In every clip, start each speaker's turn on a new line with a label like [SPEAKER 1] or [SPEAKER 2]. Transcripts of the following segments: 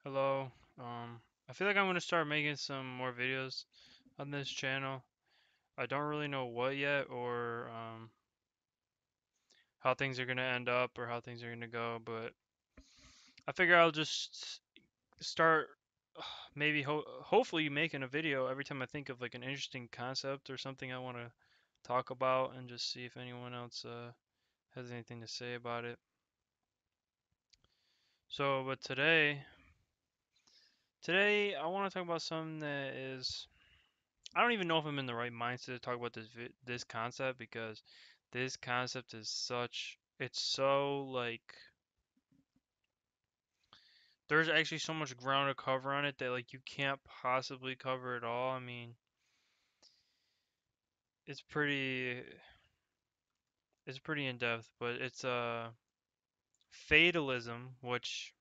[SPEAKER 1] Hello. I feel like I'm gonna start making some more videos on this channel. I don't really know what yet or how things are gonna end up or how things are gonna go, but I figure I'll just start maybe hopefully making a video every time I think of like an interesting concept or something I want to talk about and just see if anyone else has anything to say about it. But today I want to talk about something that is I don't even know if I'm in the right mindset to talk about this concept because this concept is it's so like there's actually so much ground to cover on it that like you can't possibly cover it all. I mean, it's pretty it's pretty in depth, but it's fatalism, which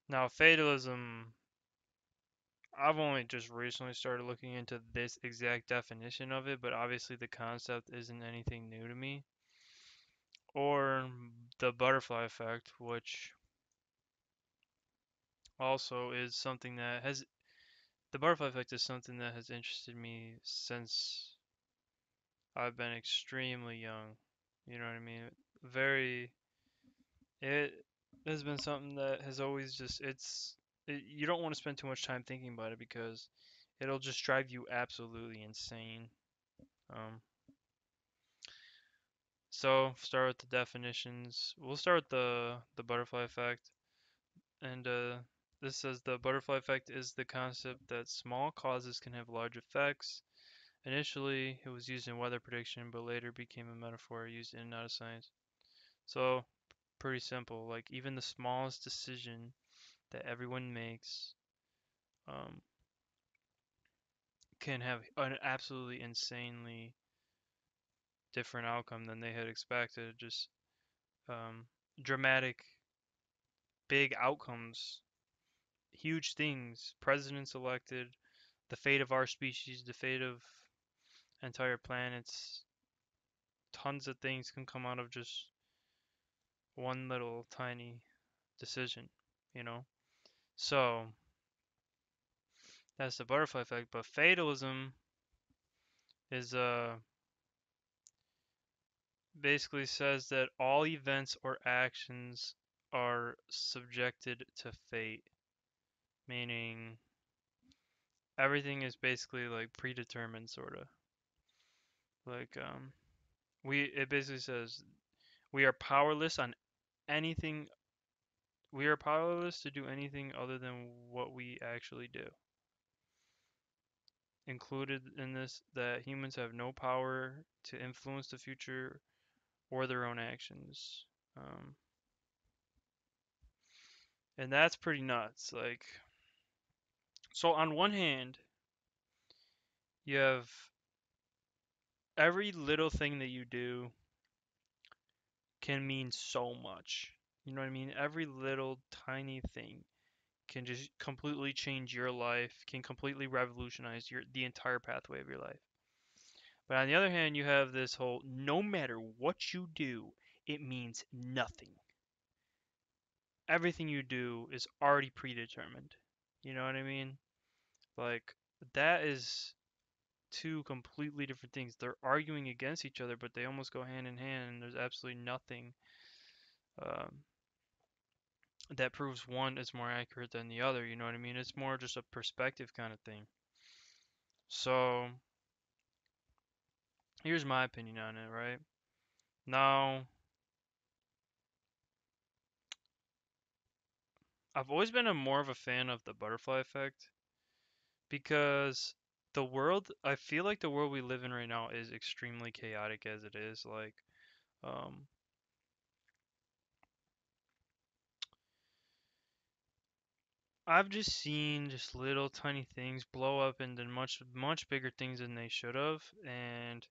[SPEAKER 1] now fatalism I've only just recently started looking into this exact definition of it, but obviously the concept isn't anything new to me. Or the butterfly effect, which also is something that has the butterfly effect is something that has interested me since I've been extremely young. You know what I mean? Very it has been something that has always you don't want to spend too much time thinking about it because it'll just drive you absolutely insane. Um, so start with the definitions. We'll start with the butterfly effect. And this says the butterfly effect is the concept that small causes can have large effects. Initially, it was used in weather prediction, but later became a metaphor used in and out of science. So, pretty simple. Like, even the smallest decision that everyone makes um, can have an absolutely insanely different outcome than they had expected. Just um, dramatic, big outcomes, huge things, presidents elected, the fate of our species, the fate of entire planets, tons of things can come out of just one little tiny decision, you know? So that's the butterfly effect. But fatalism is basically says that all events or actions are subjected to fate, meaning everything is basically like predetermined sort of. Like we it basically says we are powerless on anything we are powerless to do anything other than what we actually do. Included in this that humans have no power to influence the future or their own actions. Um, and that's pretty nuts. Like, so on one hand, you have every little thing that you do can mean so much. You know what I mean? Every little tiny thing can just completely change your life, can completely revolutionize the entire pathway of your life. But on the other hand, you have this whole no matter what you do, it means nothing. Everything you do is already predetermined. You know what I mean? Like, that is two completely different things. They're arguing against each other, but they almost go hand in hand, and there's absolutely nothing um, that proves one is more accurate than the other. You know what I mean? It's more just a perspective kind of thing. So, here's my opinion on it, right? Now, I've always been a more of a fan of the butterfly effect because I feel like the world we live in right now is extremely chaotic as it is. Like, um, I've just seen just little tiny things blow up into much bigger things than they should have. And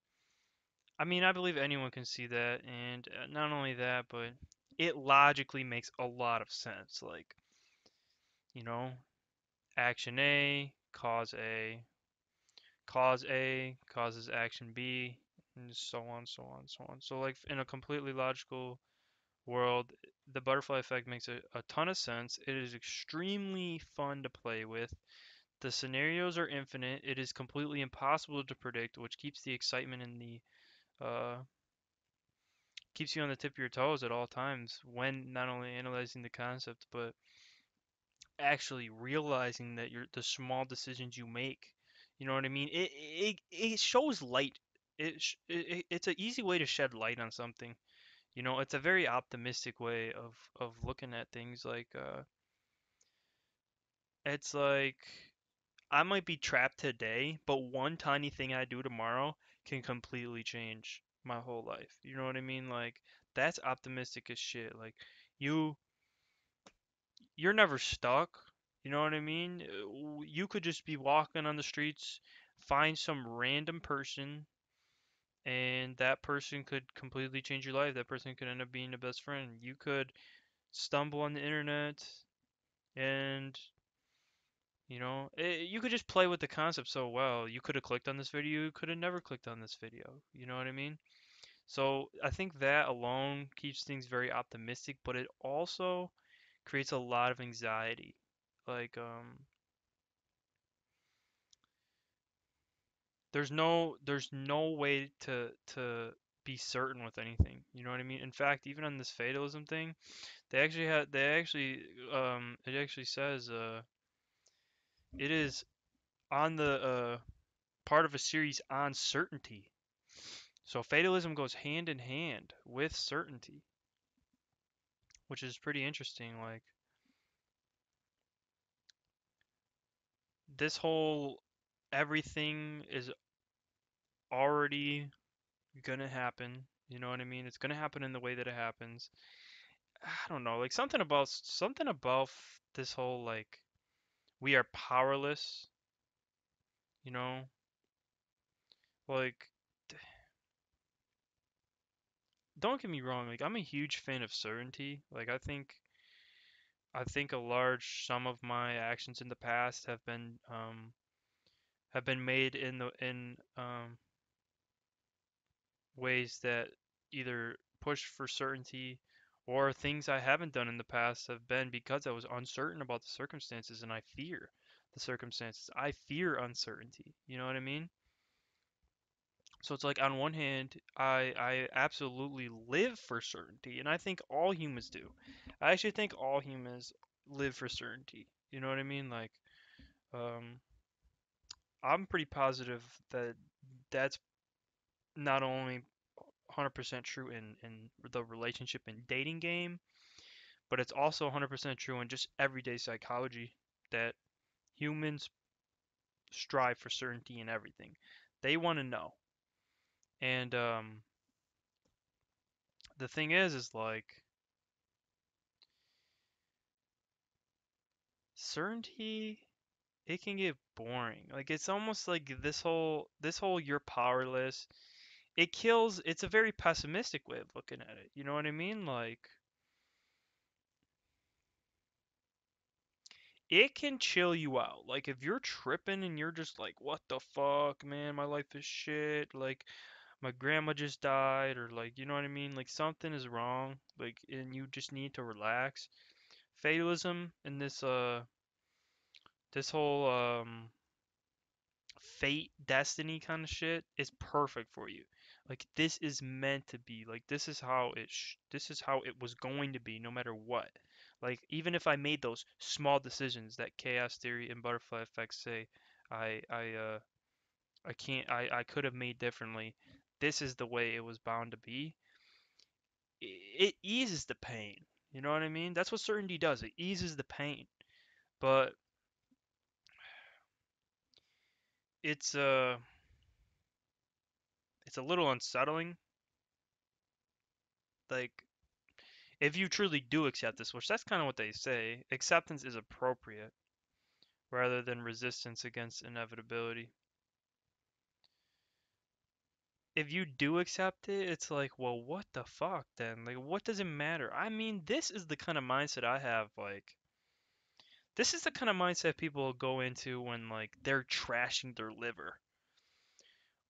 [SPEAKER 1] I mean, I believe anyone can see that. And not only that, but it logically makes a lot of sense. Like, you know, action cause A causes action B, and so on, so on, so on. So, like, in a completely logical world, the butterfly effect makes a ton of sense. It is extremely fun to play with. The scenarios are infinite. It is completely impossible to predict, which keeps the excitement and the keeps you on the tip of your toes at all times when not only analyzing the concept but actually realizing that the small decisions you make. You know what I mean? It shows light. It's an easy way to shed light on something. You know, it's a very optimistic way of looking at things. It's like I might be trapped today, but one tiny thing I do tomorrow can completely change my whole life. You know what I mean? Like that's optimistic as shit. Like you you're never stuck. You know what I mean? You could just be walking on the streets, find some random person, and that person could completely change your life. That person could end up being a best friend. You could stumble on the internet and you could just play with the concept so well. You could have clicked on this video, you could have never clicked on this video. You know what I mean? So I think that alone keeps things very optimistic, but it also creates a lot of anxiety. Like, there's no way to be certain with anything. You know what I mean? In fact, even on this fatalism thing, it actually says it is on the part of a series on certainty. So fatalism goes hand in hand with certainty, which is pretty interesting. Like this whole everything is already gonna happen. You know what I mean? It's gonna happen in the way that it happens. I don't know, like something about this whole like we are powerless, you know? Like don't get me wrong, like I'm a huge fan of certainty. Like I think a large sum of my actions in the past have been made in ways that either push for certainty or things I haven't done in the past have been because I was uncertain about the circumstances and I fear the circumstances. I fear uncertainty. You know what I mean? So it's like on one hand, I absolutely live for certainty, and I think all humans do. I actually think all humans live for certainty. You know what I mean? Like, um, I'm pretty positive that that's not only 100% true in the relationship and dating game, but it's also 100% true in just everyday psychology that humans strive for certainty in everything. They want to know. And the thing is like certainty it can get boring. Like it's almost like this whole you're powerless. It's a very pessimistic way of looking at it. You know what I mean? Like it can chill you out. Like if you're tripping and you're just like, what the fuck, man, my life is shit. Like my grandma just died, or like, you know what I mean? Like something is wrong. Like and you just need to relax. Fatalism and this whole fate, destiny kind of shit is perfect for you. Like this is meant to be. Like this is how it was going to be no matter what. Like even if I made those small decisions that chaos theory and butterfly effects say I I uh I can't I could have made differently. This is the way it was bound to be. It eases the pain. You know what I mean? That's what certainty does. It eases the pain. But it's uh it's a little unsettling. Like if you truly do accept this, which that's kind of what they say, acceptance is appropriate rather than resistance against inevitability. If you do accept it, it's like, well, what the fuck then? Like, what does it matter? I mean, this is the kind of mindset I have. Like, this is the kind of mindset people go into when, like, they're trashing their liver.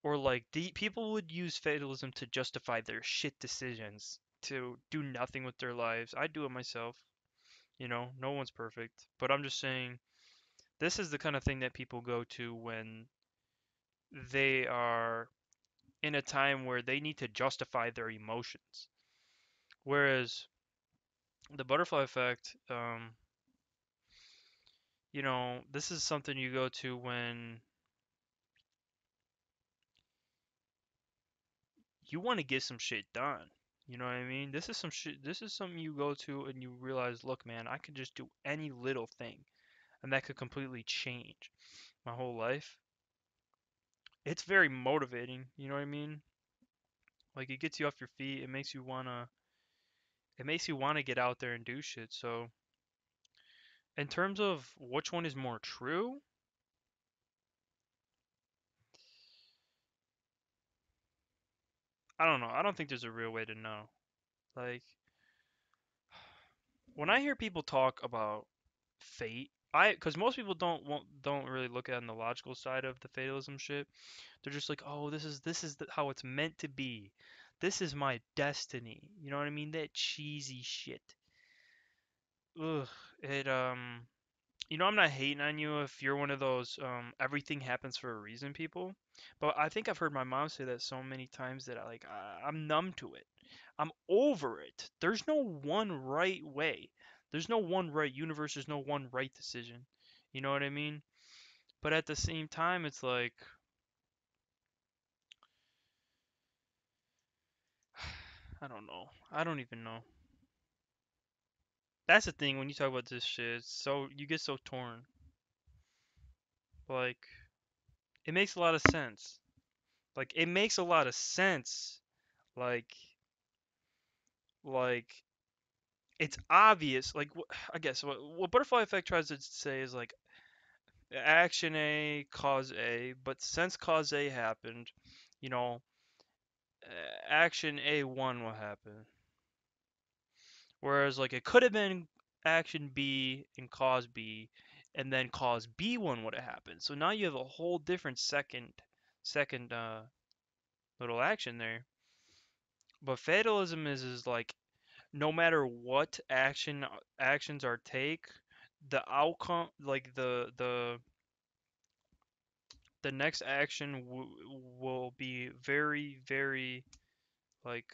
[SPEAKER 1] Or, like, people would use fatalism to justify their shit decisions. to do nothing with their lives. I do it myself. You know, no one's perfect. But I'm just saying, this is the kind of thing that people go to when they are in a time where they need to justify their emotions. Whereas the butterfly effect, you know, this is something you go to when you want to get some shit done. You know what I mean? This is some shit. This is something you go to and you realize, look, man, I can just do any little thing, and that could completely change my whole life. It's very motivating. You know what I mean? Like it gets you off your feet. It makes you wanna. It makes you wanna get out there and do shit. So, in terms of which one is more true, I don't know. I don't think there's a real way to know. Like when I hear people talk about fate, because most people don't really look at it on the logical side of the fatalism shit. They're just like, oh, this is how it's meant to be. This is my destiny. You know what I mean? That cheesy shit. Ugh. It You know, I'm not hating on you if you're one of those everything happens for a reason people, but I think I've heard my mom say that so many times that I'm numb to it. I'm over it. There's no one right way. There's no one right universe. There's no one right decision. You know what I mean? But at the same time, it's like I don't know. I don't even know. That's the thing when you talk about this shit. So you get so torn. Like it makes a lot of sense. Like it makes a lot of sense. Like like it's obvious. Like I guess what butterfly effect tries to say is like action A cause A, but since cause A happened, you know, action A1 will happen. Whereas like it could have been action B and cause B, and then cause B1 would have happened. So now you have a whole different second little action there. But fatalism is like no matter what actions are take, the outcome like the next action will be very like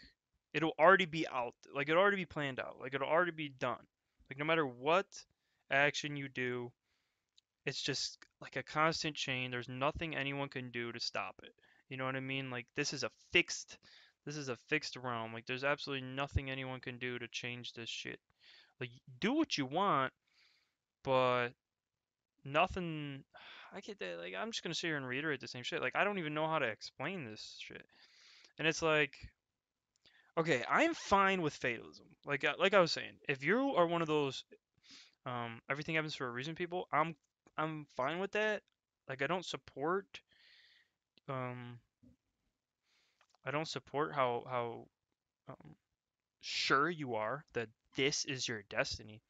[SPEAKER 1] it'll already be out, like it'll already be planned out, like it'll already be done. Like no matter what action you do, it's just like a constant chain. There's nothing anyone can do to stop it. You know what I mean? Like this is a fixed realm. Like there's absolutely nothing anyone can do to change this shit. Like do what you want, but nothing. I get that. Like I'm just gonna sit here and reiterate the same shit. Like I don't even know how to explain this shit. And it's like, okay, I'm fine with fatalism. Like I was saying, if you are one of those everything happens for a reason people, I'm fine with that. Like um I don't support how um, sure you are that this is your destiny.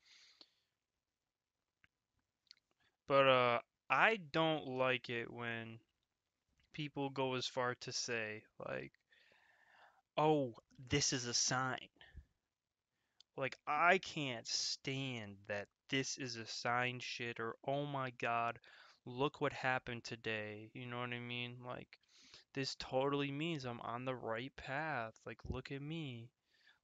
[SPEAKER 1] But I don't like it when people go as far to say like, "Oh, this is a sign." Like I can't stand that this is a sign shit or oh my god, look what happened today. You know what I mean? Like this totally means I'm on the right path. Like look at me.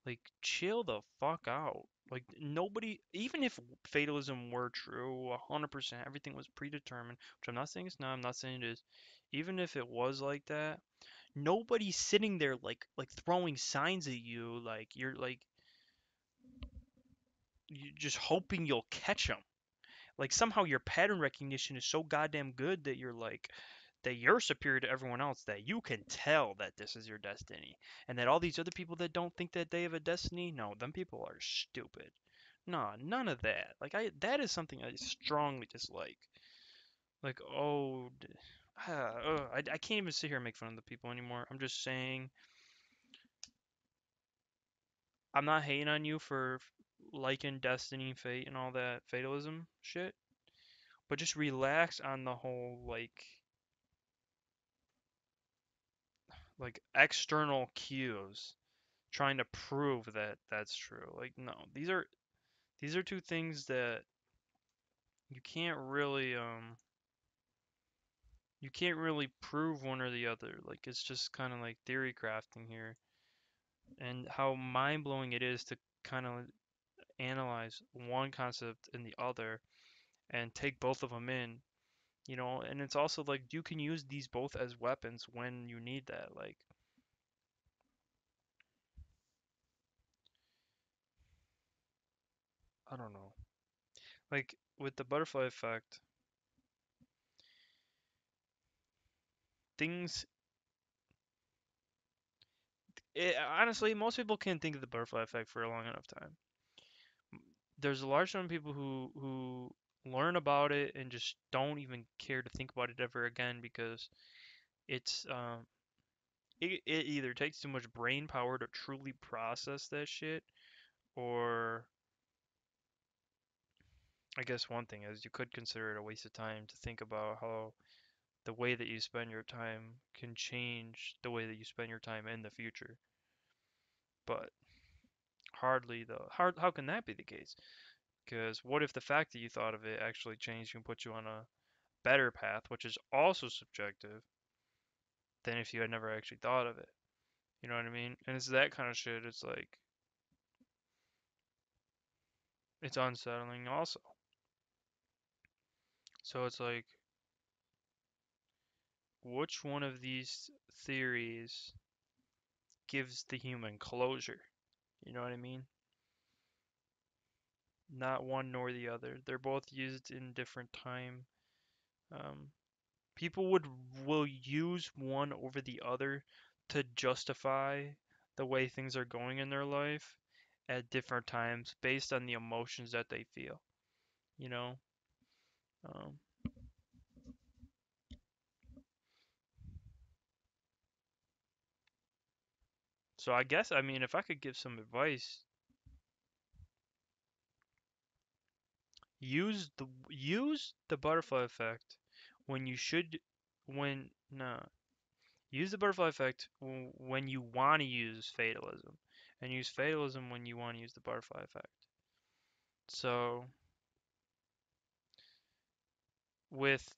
[SPEAKER 1] Like chill the fuck out. Like nobody, even if fatalism were true, 100%, everything was predetermined, which I'm not saying it's not, I'm not saying it is. Even if it was like that, nobody's sitting there like throwing signs at you like you're just hoping you'll catch them. Like somehow your pattern recognition is so goddamn good that you're superior to everyone else that you can tell that this is your destiny. And that all these other people that don't think that they have a destiny, no, them people are stupid. Nah, none of that. That is something I strongly dislike. Like, oh, I can't even sit here and make fun of the people anymore. I'm just saying, I'm not hating on you for liking destiny, fate, and all that fatalism shit. But just relax on the whole like external cues trying to prove that that's true. Like no, these are two things that you can't really you can't really prove one or the other. Like it's just kind of like theory crafting here, and how mind-blowing it is to kind of analyze one concept and the other and take both of them in, and it's also like you can use these both as weapons when you need that. Like I don't know. Like with the butterfly effect, things honestly, most people can't think of the butterfly effect for a long enough time. There's a large number of people who learn about it and just don't even care to think about it ever again because it's it either takes too much brain power to truly process that shit, or I guess one thing is you could consider it a waste of time to think about how the way that you spend your time can change the way that you spend your time in the future. But hardly though. How can that be the case? Because what if the fact that you thought of it actually changed you and put you on a better path, which is also subjective, than if you had never actually thought of it? You know what I mean? And it's that kind of shit. It's like, it's unsettling also. So it's like, which one of these theories gives the human closure? You know what I mean? Not one nor the other. They're both used in different time. Um, People will use one over the other to justify the way things are going in their life at different times based on the emotions that they feel, you know? Um, so I guess, I mean, if I could give some advice, use the butterfly effect when you should when nah use the butterfly effect when you want to use fatalism, and use fatalism when you want to use the butterfly effect. So with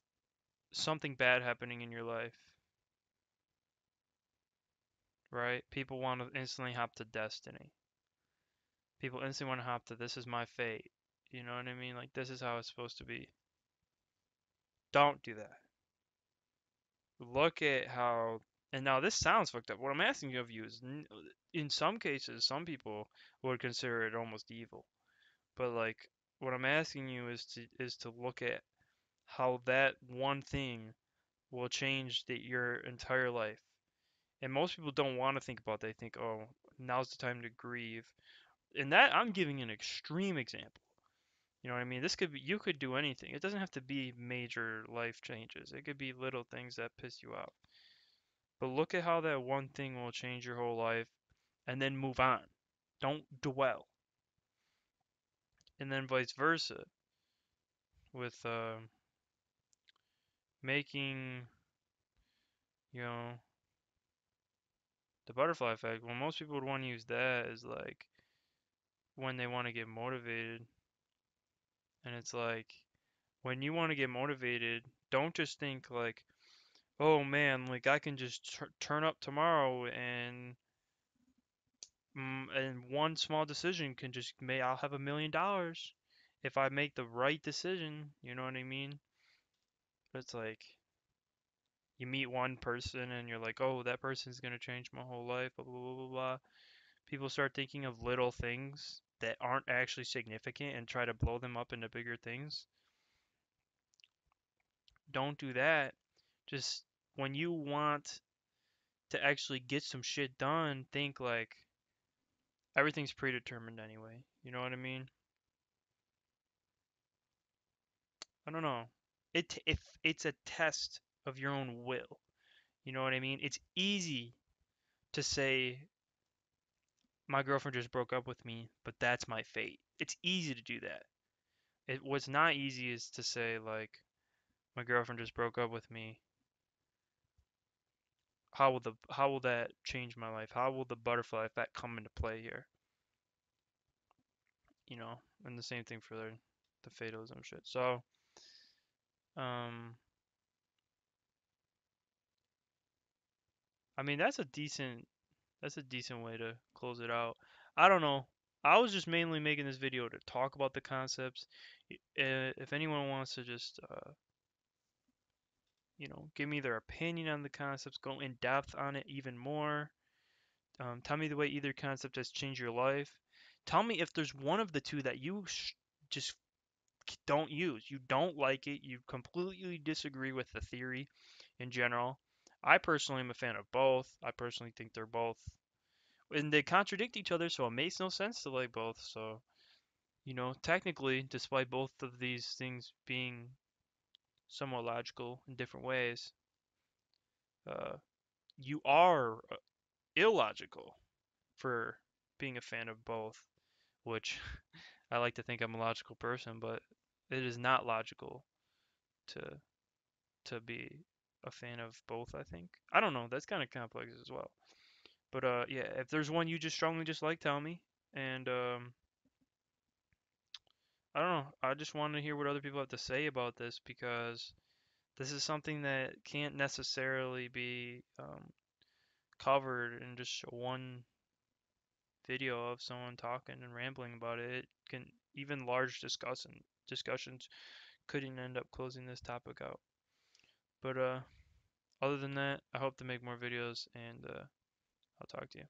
[SPEAKER 1] something bad happening in your life, right? People want to instantly hop to destiny. People instantly want to hop to this is my fate. You know what I mean? Like this is how it's supposed to be. Don't do that. Look at how, and now this sounds fucked up. What I'm asking of you is, in some cases, some people would consider it almost evil. But like, what I'm asking you is to look at how that one thing will change your entire life. And most people don't want to think about that. They think, oh, now's the time to grieve. And that I'm giving an extreme example. You know what I mean? This could be, you could do anything. It doesn't have to be major life changes. It could be little things that piss you off. But look at how that one thing will change your whole life and then move on. Don't dwell. And then vice versa with making, you know, the butterfly effect. Well, most people would want to use that as like when they want to get motivated. And it's like when you want to get motivated, don't just think like, oh man, like I can just turn up tomorrow and one small decision can just may I'll have $1 million if I make the right decision. You know what I mean? But it's like you meet one person and you're like, oh, that person's gonna change my whole life. Blah blah blah blah blah. People start thinking of little things that aren't actually significant and try to blow them up into bigger things. Don't do that. Just when you want to actually get some shit done, think like everything's predetermined anyway. You know what I mean? I don't know. If it's a test of your own will. You know what I mean? It's easy to say my girlfriend just broke up with me, but that's my fate. It's easy to do that. What's not easy is to say like my girlfriend just broke up with me. how will that change my life? How will the butterfly effect come into play here? You know, and the same thing for the fatalism shit. So, um, I mean that's a decent way to close it out. I don't know. I was just mainly making this video to talk about the concepts. If anyone wants to just give me their opinion on the concepts, go in depth on it even more. Tell me the way either concept has changed your life. Tell me if there's one of the two that you just don't use. You don't like it. You completely disagree with the theory in general. I personally am a fan of both. I personally think they're both, and they contradict each other, so it makes no sense to like both. So, technically, despite both of these things being somewhat logical in different ways, uh, you are illogical for being a fan of both, which I like to think I'm a logical person, but it is not logical to be a fan of both, I think. I don't know, that's kind of complex as well. But yeah, if there's one you just strongly dislike, tell me. And I don't know, I just want to hear what other people have to say about this because this is something that can't necessarily be covered in just one video of someone talking and rambling about it. It can even large discussions couldn't end up closing this topic out. But other than that, I hope to make more videos and I'll talk to you.